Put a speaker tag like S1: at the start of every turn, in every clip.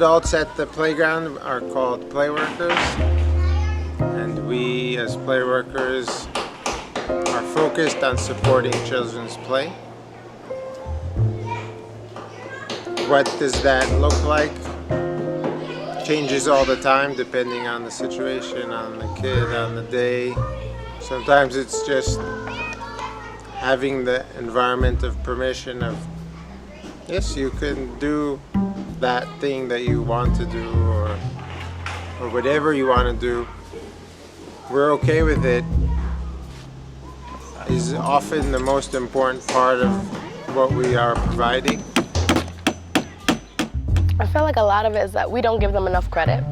S1: adults at the playground are called play workers, and we as play workers are focused on supporting children's play. What does that look like? Changes all the time depending on the situation, on the kid, on the day. Sometimes it's just having the environment of permission of, yes, you can do that thing that you want to do, or whatever you want to do. We're okay with it is often the most important part of what we are providing.
S2: I feel like a lot of it is that we don't give them enough credit.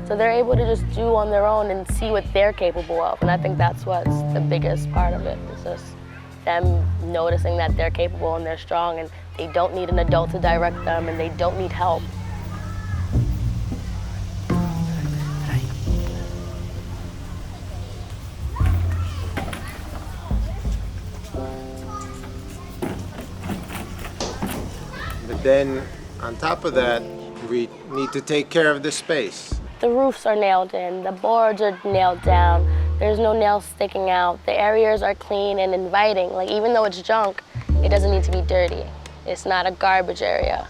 S2: So they're able to just do on their own and see what they're capable of. And I think that's what's the biggest part of it. It's just them noticing that they're capable and they're strong and they don't need an adult to direct them and they don't need help.
S1: But then on top of that, we need to take care of the space.
S2: The roofs are nailed in, the boards are nailed down, there's no nails sticking out, the areas are clean and inviting. Like, even though it's junk, it doesn't need to be dirty. It's not a garbage area.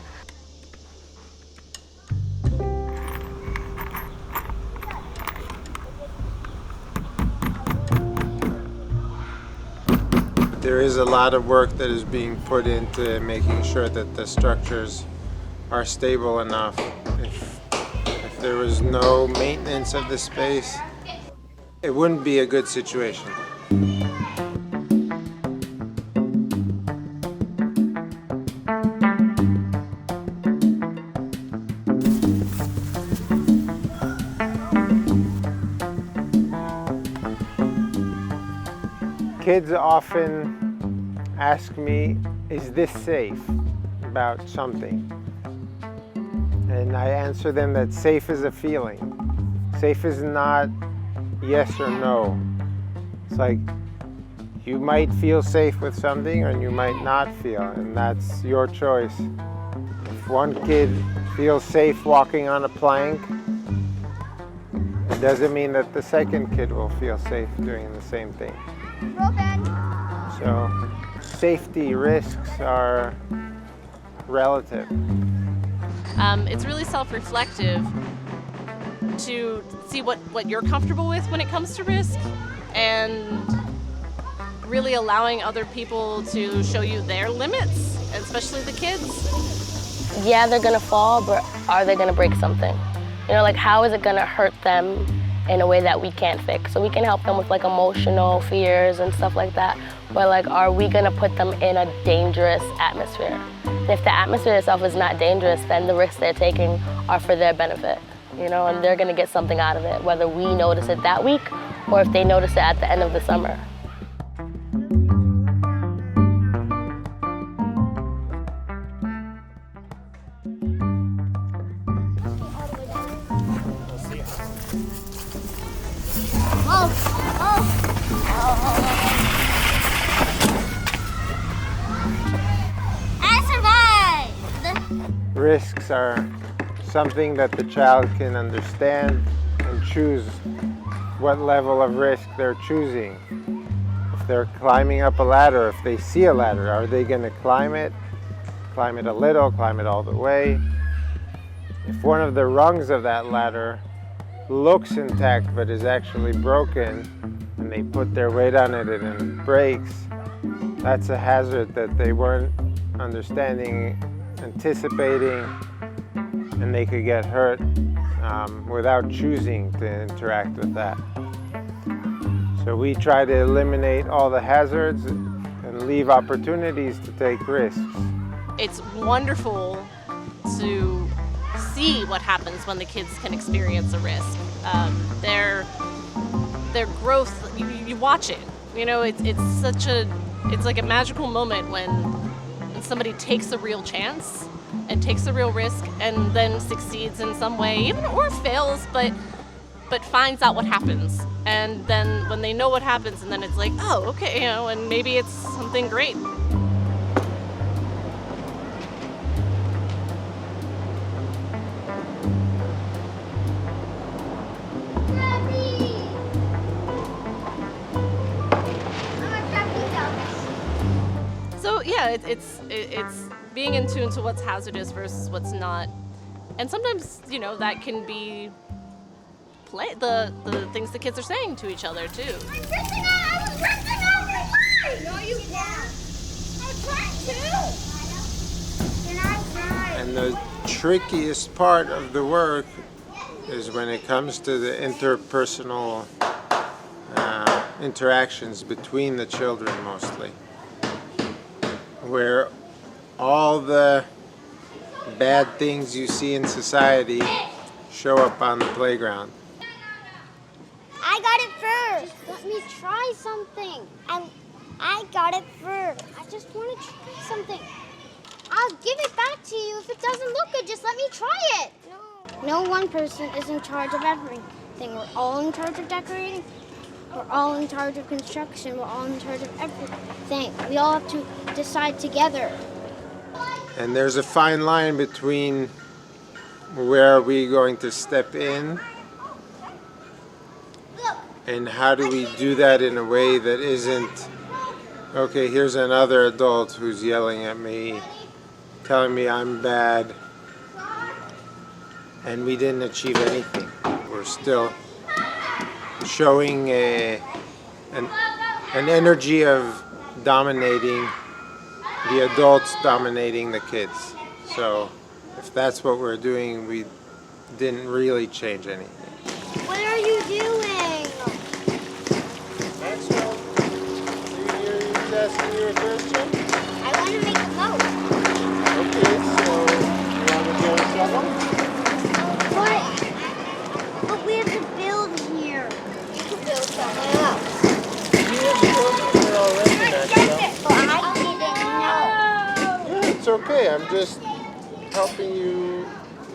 S1: There is a lot of work that is being put into making sure that the structures are stable enough. If there was no maintenance of the space, it wouldn't be a good situation. Kids often ask me, is this safe, about something? And I answer them that safe is a feeling. Safe is not yes or no. It's like you might feel safe with something and you might not feel, and that's your choice. If one kid feels safe walking on a plank, it doesn't mean that the second kid will feel safe doing the same thing. So safety risks are relative.
S3: It's really self-reflective to see what you're comfortable with when it comes to risk, and really allowing other people to show you their limits, especially the kids.
S2: Yeah, they're gonna fall, but are they gonna break something? You know, like, how is it gonna hurt them in a way that we can't fix? So we can help them with like emotional fears and stuff like that, but like, are we gonna put them in a dangerous atmosphere? And if the atmosphere itself is not dangerous, then the risks they're taking are for their benefit, you know, and they're gonna get something out of it, whether we notice it that week or if they notice it at the end of the summer.
S1: Risks are something that the child can understand and choose what level of risk they're choosing. If they're climbing up a ladder, if they see a ladder, are they going to climb it a little, climb it all the way? If one of the rungs of that ladder looks intact but is actually broken, and they put their weight on it and it breaks, that's a hazard that they weren't anticipating, and they could get hurt without choosing to interact with that. So we try to eliminate all the hazards and leave opportunities to take risks.
S3: It's wonderful to see what happens when the kids can experience a risk. Their growth, you watch it. You know, it's like a magical moment when somebody takes a real chance and takes a real risk and then succeeds in some way, even or fails, but finds out what happens. And then when they know what happens, and then it's like, oh, okay, you know, and maybe it's something great. yeah, it's being in tune to what's hazardous versus what's not, and sometimes that can be the things the kids are saying to each other too.
S1: And the trickiest part of the work is when it comes to the interpersonal interactions between the children mostly, where all the bad things you see in society show up on the playground.
S4: I got it first. Let me try something. And I got it first. I just want to try something. I'll give it back to you if it doesn't look good. Just let me try it. No one person is in charge of everything. We're all in charge of decorating. We're all in charge of construction. We're all in charge of everything. We all have to decide together.
S1: And there's a fine line between where are we going to step in and how do we do that in a way that isn't, okay, here's another adult who's yelling at me, telling me I'm bad, and we didn't achieve anything. We're still showing an energy of dominating, the adults dominating the kids. So if that's what we're doing, we didn't really change anything.
S4: What are you doing?
S1: Maxwell, you asking you a question?
S4: I want to make a boat.
S1: Okay, so you want to build something?
S4: But we have to build here. You can build somewhere else.
S1: You have building here already, Maxwell.
S4: But I didn't know.
S1: Yeah, it's okay. I'm just helping you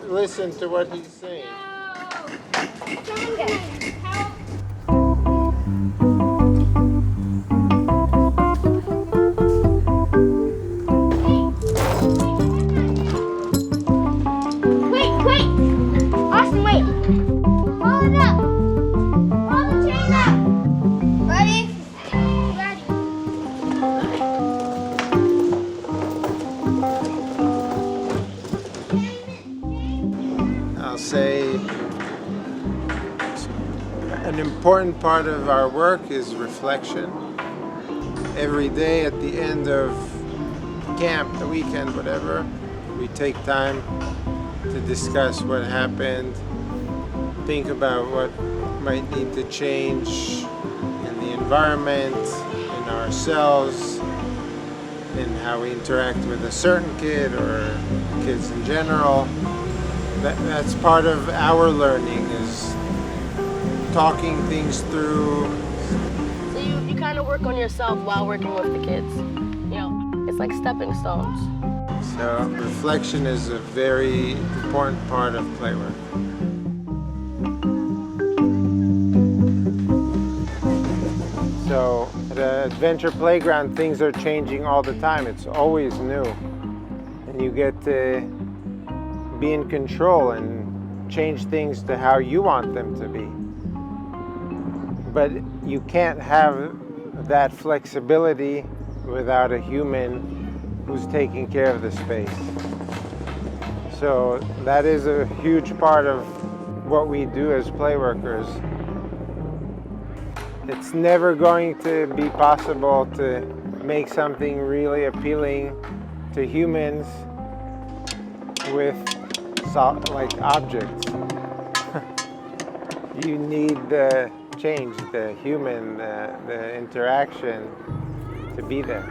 S1: listen to what he's saying.
S4: Wait! Austin, wait! Hold it up! Hold the chain up! Ready?
S1: I'll say an important part of our work is reflection. Every day at the end of camp, the weekend, whatever, we take time to discuss what happened, think about what might need to change in the environment, in ourselves, in how we interact with a certain kid or kids in general. That's part of our learning, is talking things through.
S2: So you kind of work on yourself while working with the kids. It's like stepping stones.
S1: So reflection is a very important part of play work. So at Adventure Playground, things are changing all the time. It's always new. And you get to be in control and change things to how you want them to be. But you can't have that flexibility without a human who's taking care of the space. So that is a huge part of what we do as play workers. It's never going to be possible to make something really appealing to humans with like objects. You need the change, the human, the interaction to be there.